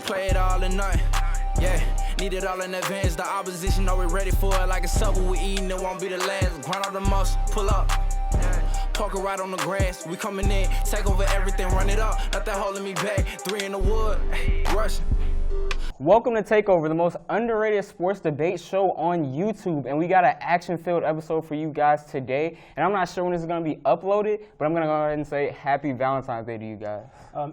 play it all or nothing. Yeah, need it all in advance. The opposition know we're ready for it. Like a supper we eating, it won't be the last. Grind out the muscle, pull up. Park right on the grass. We coming in, take over everything, run it up. Nothing holding me back. 3 in the wood, rushing. Welcome to Takeover, the most underrated sports debate show on YouTube. And we got an action-filled episode for you guys today. And I'm not sure when this is going to be uploaded, but I'm going to go ahead and say Happy Valentine's Day to you guys.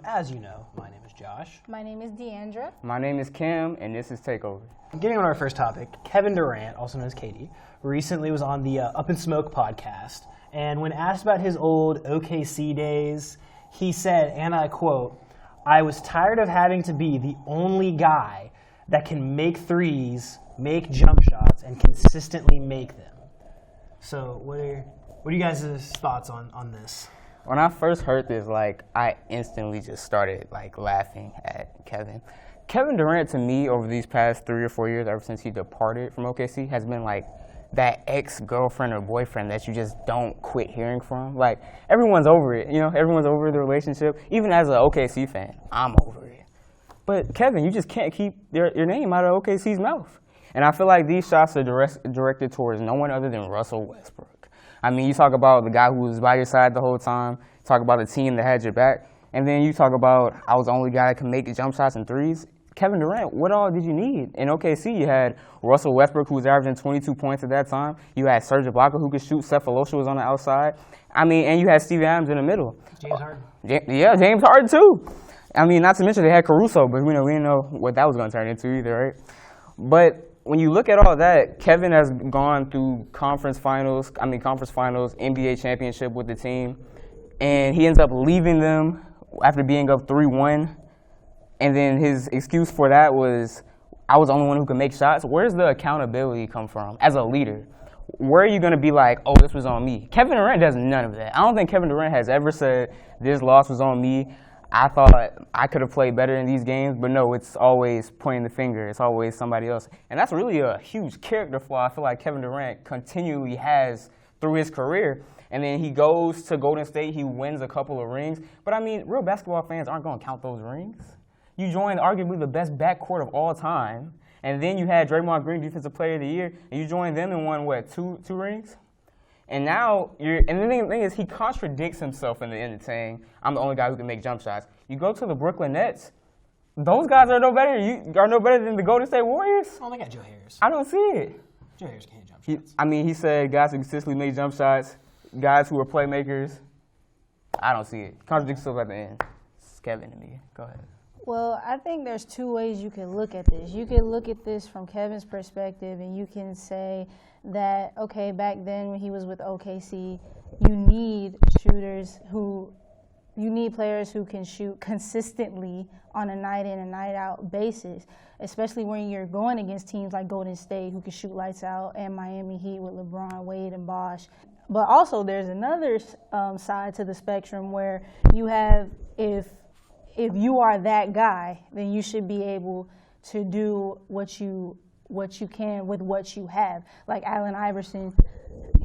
As you know, my name is Josh. My name is Deandra. My name is Kim, and this is Takeover. Getting on our first topic, Kevin Durant, also known as KD, recently was on the Up in Smoke podcast. And when asked about his old OKC days, he said, and I quote, "I was tired of having to be the only guy that can make threes, make jump shots, and consistently make them." So what are you guys' thoughts on this? When I first heard this, I instantly just started, laughing at Kevin. Kevin Durant, to me, over these past 3 or 4 years, ever since he departed from OKC, has been, that ex-girlfriend or boyfriend that you just don't quit hearing from. Everyone's over it, everyone's over the relationship. Even as an OKC fan, I'm over it. But Kevin, you just can't keep your name out of OKC's mouth. And I feel like these shots are directed towards no one other than Russell Westbrook. I mean, you talk about the guy who was by your side the whole time, talk about the team that had your back, and then you talk about I was the only guy that could make jump shots and threes. Kevin Durant, what all did you need? In OKC, you had Russell Westbrook, who was averaging 22 points at that time. You had Serge Ibaka, who could shoot. Sefolosha was on the outside. And you had Steve Adams in the middle. James Harden. James Harden, too. Not to mention they had Caruso, but we didn't know what that was going to turn into either, right? But when you look at all that, Kevin has gone through conference finals, NBA championship with the team, and he ends up leaving them after being up 3-1. And then his excuse for that was, I was the only one who could make shots. Where's the accountability come from as a leader? Where are you going to be like, oh, this was on me? Kevin Durant does none of that. I don't think Kevin Durant has ever said, this loss was on me. I thought I could have played better in these games. But no, it's always pointing the finger. It's always somebody else. And that's really a huge character flaw I feel like Kevin Durant continually has through his career. And then he goes to Golden State. He wins a couple of rings. But, real basketball fans aren't going to count those rings. You joined arguably the best backcourt of all time, and then you had Draymond Green, Defensive Player of the Year, and you joined them and won, two rings? And now, the thing is, he contradicts himself in the end saying, I'm the only guy who can make jump shots. You go to the Brooklyn Nets, those guys are no better than the Golden State Warriors. Oh, they got Joe Harris. I don't see it. Joe Harris can't jump shots. He said guys who consistently make jump shots, guys who are playmakers. I don't see it. Contradicts himself at the end. It's Kevin to me. Go ahead. Well, I think there's 2 ways you can look at this. You can look at this from Kevin's perspective, and you can say that, okay, back then when he was with OKC, you need players who can shoot consistently on a night in and night out basis, especially when you're going against teams like Golden State who can shoot lights out, and Miami Heat with LeBron, Wade, and Bosh. But also there's another side to the spectrum where you have, if you are that guy, then you should be able to do what you can with what you have. Like Allen Iverson,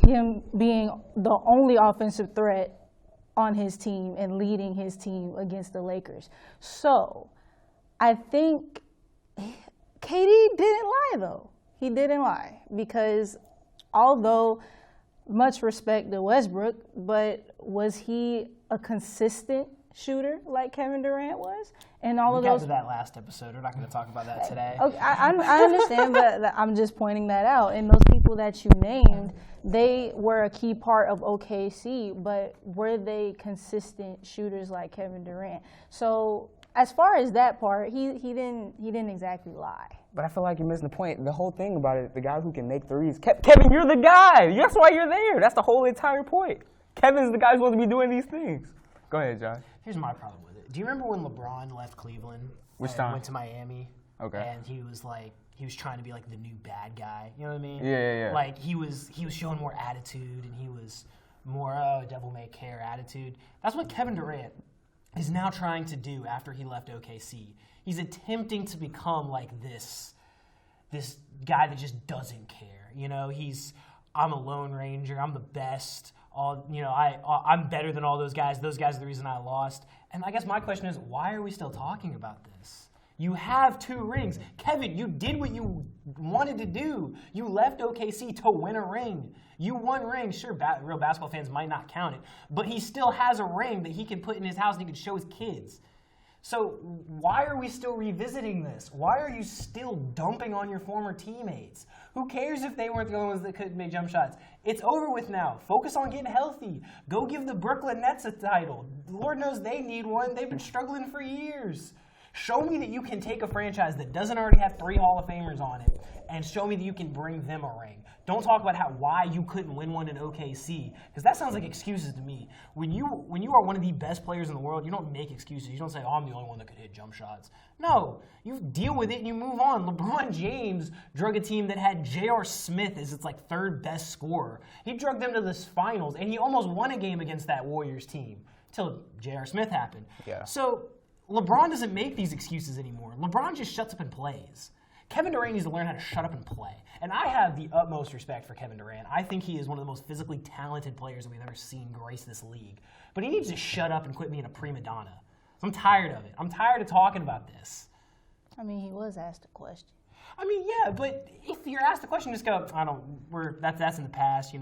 him being the only offensive threat on his team and leading his team against the Lakers. So I think KD didn't lie, though. He didn't lie, because although much respect to Westbrook, but was he a consistent shooter like Kevin Durant was? And all of those. We got to that last episode. We're not going to talk about that today. Okay, I understand, but I'm just pointing that out. And those people that you named, they were a key part of OKC, but were they consistent shooters like Kevin Durant? So as far as that part, he didn't exactly lie. But I feel like you're missing the point. The whole thing about it, the guy who can make threes. Kevin, you're the guy. That's why you're there. That's the whole entire point. Kevin's the guy who's supposed to be doing these things. Go ahead, Josh. Here's my problem with it. Do you remember when LeBron left Cleveland? Which time? Went to Miami. Okay. And he was trying to be like the new bad guy. You know what I mean? Yeah. Like he was showing more attitude, and he was more devil may care attitude. That's what Kevin Durant is now trying to do after he left OKC. He's attempting to become like this guy that just doesn't care. I'm a Lone Ranger. I'm the best. I'm better than all those guys. Those guys are the reason I lost. And I guess my question is, why are we still talking about this? You have 2 rings. Kevin, you did what you wanted to do. You left OKC to win a ring. You won rings. Sure, real basketball fans might not count it, but he still has a ring that he can put in his house and he can show his kids. So why are we still revisiting this? Why are you still dumping on your former teammates? Who cares if they weren't the only ones that could make jump shots? It's over with now. Focus on getting healthy. Go give the Brooklyn Nets a title. Lord knows they need one. They've been struggling for years. Show me that you can take a franchise that doesn't already have 3 Hall of Famers on it and show me that you can bring them a ring. Don't talk about why you couldn't win one in OKC, because that sounds like excuses to me. When you are one of the best players in the world, you don't make excuses. You don't say, I'm the only one that could hit jump shots. No, you deal with it and you move on. LeBron James drug a team that had J.R. Smith as its 3rd best scorer. He drug them to the finals, and he almost won a game against that Warriors team until J.R. Smith happened. Yeah. So LeBron doesn't make these excuses anymore. LeBron just shuts up and plays. Kevin Durant needs to learn how to shut up and play. And I have the utmost respect for Kevin Durant. I think he is one of the most physically talented players that we've ever seen grace this league. But he needs to shut up and quit being a prima donna. I'm tired of it. I'm tired of talking about this. I mean, he was asked a question. I mean, yeah, but if you're asked the question, just go, that's in the past.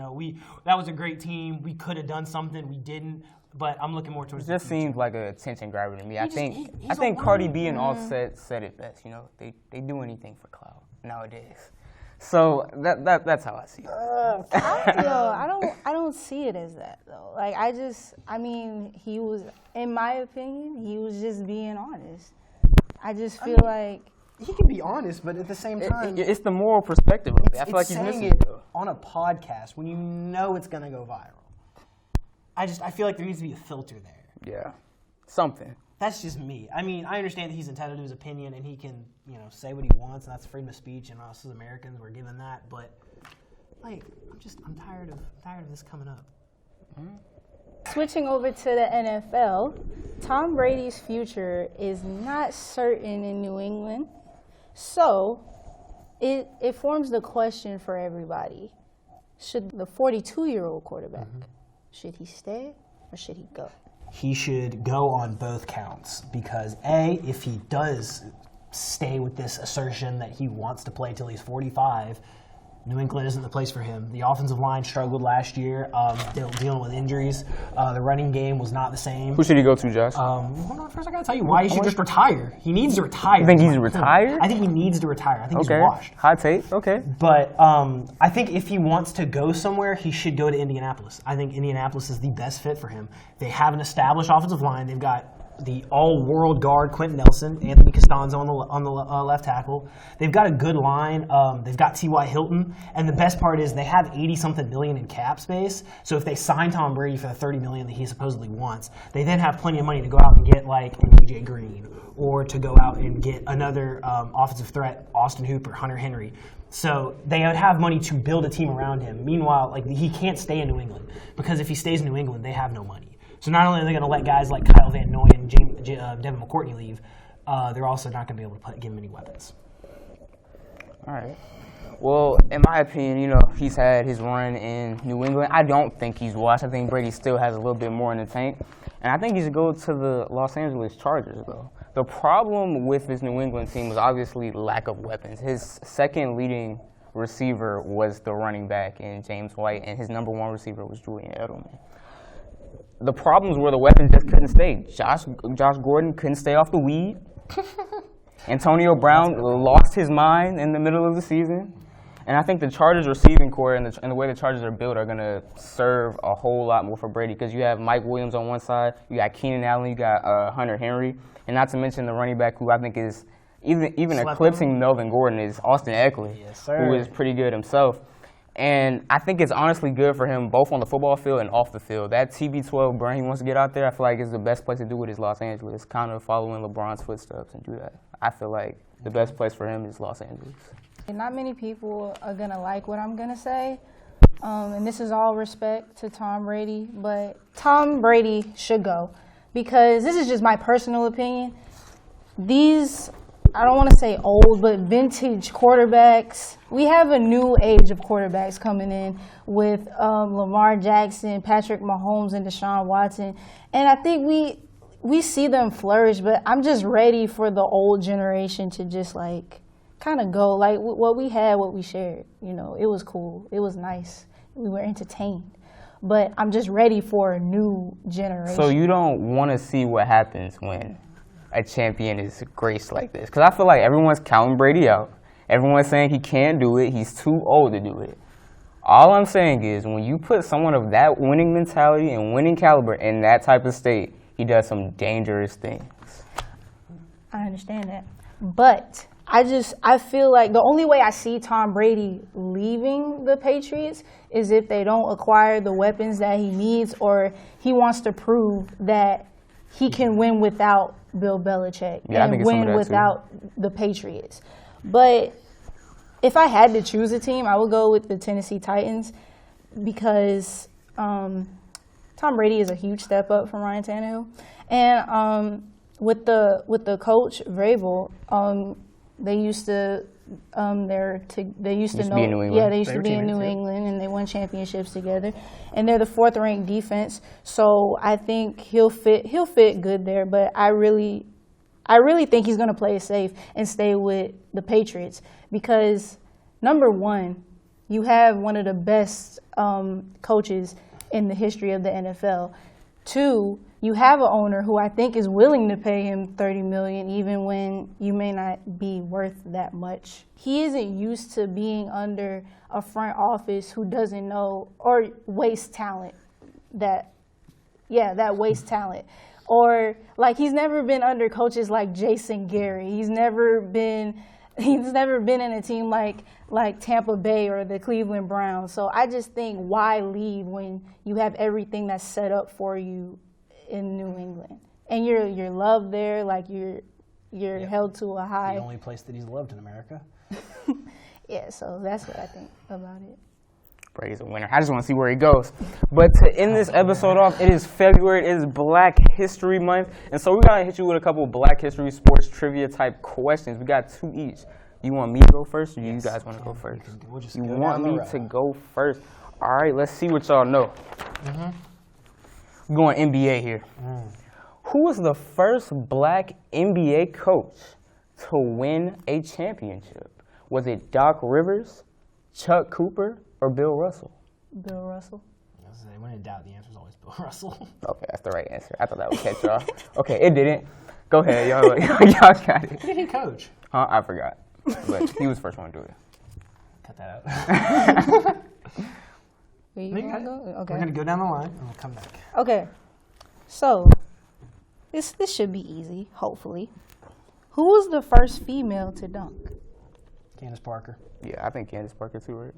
That was a great team. We could have done something. We didn't. But I'm looking more towards. It just seems like a attention grabber to me. I think he's Cardi B and Offset said it best. They do anything for clout nowadays. So that's how I see it. I don't see it as that though. He was, in my opinion, he was just being honest. I just feel like he can be honest, but at the same time, it's the moral perspective of it. I feel like he's missing it on a podcast when you know it's gonna go viral. I feel like there needs to be a filter there. Yeah, something. That's just me. I mean, I understand that he's entitled to his opinion and he can, say what he wants, and that's freedom of speech, and us as Americans, we're given that. But I'm tired of this coming up. Switching over to the NFL, Tom Brady's future is not certain in New England, so it forms the question for everybody: should the 42-year-old quarterback? Should he stay or should he go? He should go on both counts because, A, if he does stay with this assertion that he wants to play till he's 45, New England isn't the place for him. The offensive line struggled last year, dealing with injuries. The running game was not the same. Who should he go to, Josh? Hold on, first I gotta tell you why he should just retire. He needs to retire. You think he's retired? I think he needs to retire. I think he's washed. Hot take. Okay. But I think if he wants to go somewhere, he should go to Indianapolis. I think Indianapolis is the best fit for him. They have an established offensive line. They've got the all-world guard Quentin Nelson, Anthony Costanzo on the left tackle. They've got a good line. They've got T.Y. Hilton, and the best part is they have $80-something million in cap space. So if they sign Tom Brady for the $30 million that he supposedly wants, they then have plenty of money to go out and get like an A.J. Green, or to go out and get another offensive threat, Austin Hooper, Hunter Henry. So they would have money to build a team around him. Meanwhile, he can't stay in New England because if he stays in New England, they have no money. So not only are they going to let guys like Kyle Van Noy and Devin McCourtney leave, they're also not going to be able to give him any weapons. All right. Well, in my opinion, he's had his run in New England. I don't think he's washed. I think Brady still has a little bit more in the tank. And I think he should go to the Los Angeles Chargers, though. The problem with this New England team was obviously lack of weapons. His second leading receiver was the running back in James White, and his number one receiver was Julian Edelman. The problems were the weapons just couldn't stay. Josh Gordon couldn't stay off the weed. Antonio Brown lost his mind in the middle of the season. And I think the Chargers receiving core and the way the Chargers are built are going to serve a whole lot more for Brady because you have Mike Williams on one side, you got Keenan Allen, you got Hunter Henry, and not to mention the running back who I think is even eclipsing Melvin Gordon is Austin Eckler, who is pretty good himself. And I think it's honestly good for him both on the football field and off the field. That TB12 brand he wants to get out there, I feel like is the best place to do it is Los Angeles, kind of following LeBron's footsteps and do that. I feel like the best place for him is Los Angeles. Not many people are going to like what I'm going to say, and this is all respect to Tom Brady, but Tom Brady should go because this is just my personal opinion. These, I don't want to say old, but vintage quarterbacks, we have a new age of quarterbacks coming in with Lamar Jackson, Patrick Mahomes, and Deshaun Watson, and I think we see them flourish, but I'm just ready for the old generation to just like kind of go. Like what we had, what we shared, you know, it was cool. It was nice. We were entertained. But I'm just ready for a new generation. So you don't want to see what happens when a champion is graced like this? Because I feel like everyone's counting Brady out. Everyone's saying he can't do it. He's too old to do it. All I'm saying is when you put someone of that winning mentality and winning caliber in that type of state, he does some dangerous things. I understand that. But I feel like the only way I see Tom Brady leaving the Patriots is if they don't acquire the weapons that he needs, or he wants to prove that he can win without Bill Belichick and win without the Patriots. But if I had to choose a team, I would go with the Tennessee Titans because Tom Brady is a huge step up from Ryan Tannehill, and with the coach Vrabel, they used to they used to know, yeah, they used to be in New England, and they won championships together, and they're the 4th ranked defense. So I think he'll fit good there. But I really think he's going to play it safe and stay with the Patriots because number one, you have one of the best coaches in the history of the NFL. 2, you have an owner who I think is willing to pay him $30 million even when you may not be worth that much. He isn't used to being under a front office who doesn't know or wastes talent. That wastes talent. Or like he's never been under coaches like Jason Gary. He's never been in a team like Tampa Bay or the Cleveland Browns. So I just think why leave when you have everything that's set up for you in New England, and you're loved there, like you're held to a high. The only place that he's loved in America. Yeah, so that's what I think about it. Brady's a winner. I just want to see where he goes. But to end this episode off, it is February. It is Black History Month. And so we're going to hit you with a couple Black History sports trivia type questions. We got 2 each. You want me to go first, or you guys want to go first? You want me to go first? All right, let's see what y'all know. We're going NBA here. Who was the first Black NBA coach to win a championship? Was it Doc Rivers, Chuck Cooper, or Bill Russell? Bill Russell. When in doubt, the answer is always Bill Russell. Okay, that's the right answer. I thought that would catch y'all. Okay, it didn't. Go ahead, y'all got it. He didn't coach. Huh? I forgot. But he was the first one to do it. Cut that out. Wait, you wanna go? Okay. We're going to go down the line, and we'll come back. Okay. So, this should be easy, hopefully. Who was the first female to dunk? Candace Parker. Yeah, I think Candace Parker too, right?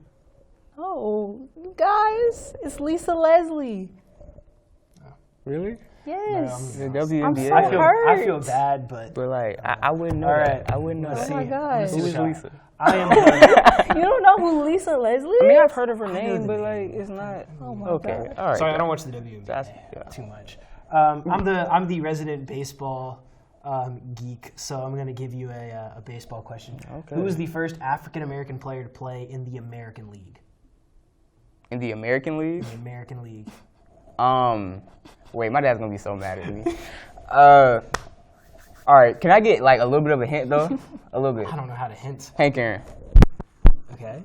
Oh, you guys, it's Lisa Leslie. Really? Yes. The WNBA. I'm so hurt. I feel bad, but like, I wouldn't know right. that. I wouldn't know Oh that. my gosh. Who is Lisa? I am. You don't know who Lisa Leslie is? I mean, I've heard of her name, but like, it's not. Oh my Okay, God. all right. Sorry, I don't watch the WNBA too much. I'm the resident baseball geek, so I'm going to give you a baseball question. Okay. Who was the first African American player to play in the American League? In the American League? The American League. Wait, my dad's gonna be so mad at me. All right, can I get like a little bit of a hint though? A little bit. I don't know how to hint. Hank Aaron. Okay.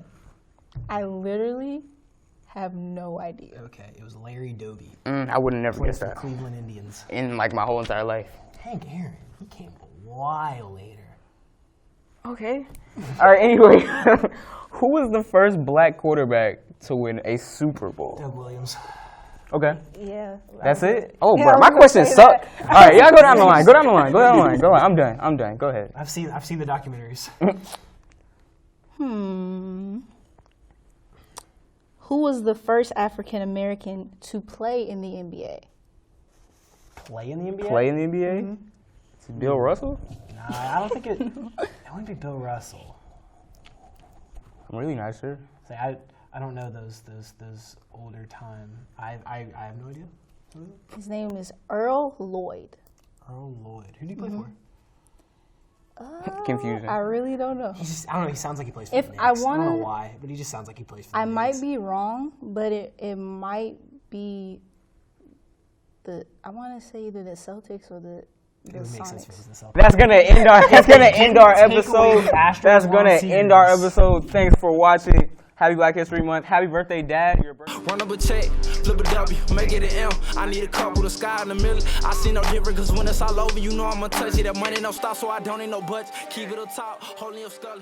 I literally have no idea. Okay, it was Larry Doby. I would have never Played guessed for that Cleveland Indians. in like my whole entire life. Hank Aaron, he came a while later. Okay. All right. Anyway, who was the first Black quarterback to win a Super Bowl? Doug Williams. Okay. Yeah. That's it? Oh, Yeah, bro, I was my gonna questions say suck. that. All right, y'all go down the line. Go down the line. Go down the line. Go on. I'm done. I'm done. Go ahead. I've seen the documentaries. Who was the first African American to play in the NBA? Play in the NBA? Play in the NBA? Is it Bill Russell? Nah, I don't think it. It wouldn't be Bill Russell. I'm really not sure. Say, I don't know those older time. I have no idea. His name is Earl Lloyd. Earl Lloyd. Who did he play for? Confusion. I really don't know. I don't know. He sounds like he plays for If the I Knicks. I don't know wanna- why, but he just sounds like he plays for the I Knicks. might be wrong, but it might be I want to say either the Celtics or the It would make sense if it Sonics. was the Celtics. That's gonna end our. That's gonna end our episode. Astros That's gonna World end our Series. episode. Thanks for watching. Happy Black History Month. Happy birthday, Dad. Your birthday. Run up a check, flip a W, make it an M. I need a couple, the sky in the middle. I see no different, cause when it's all over, you know I'ma touch it. That money no stop, so I don't need no budget. Keep it up top, holding your skull.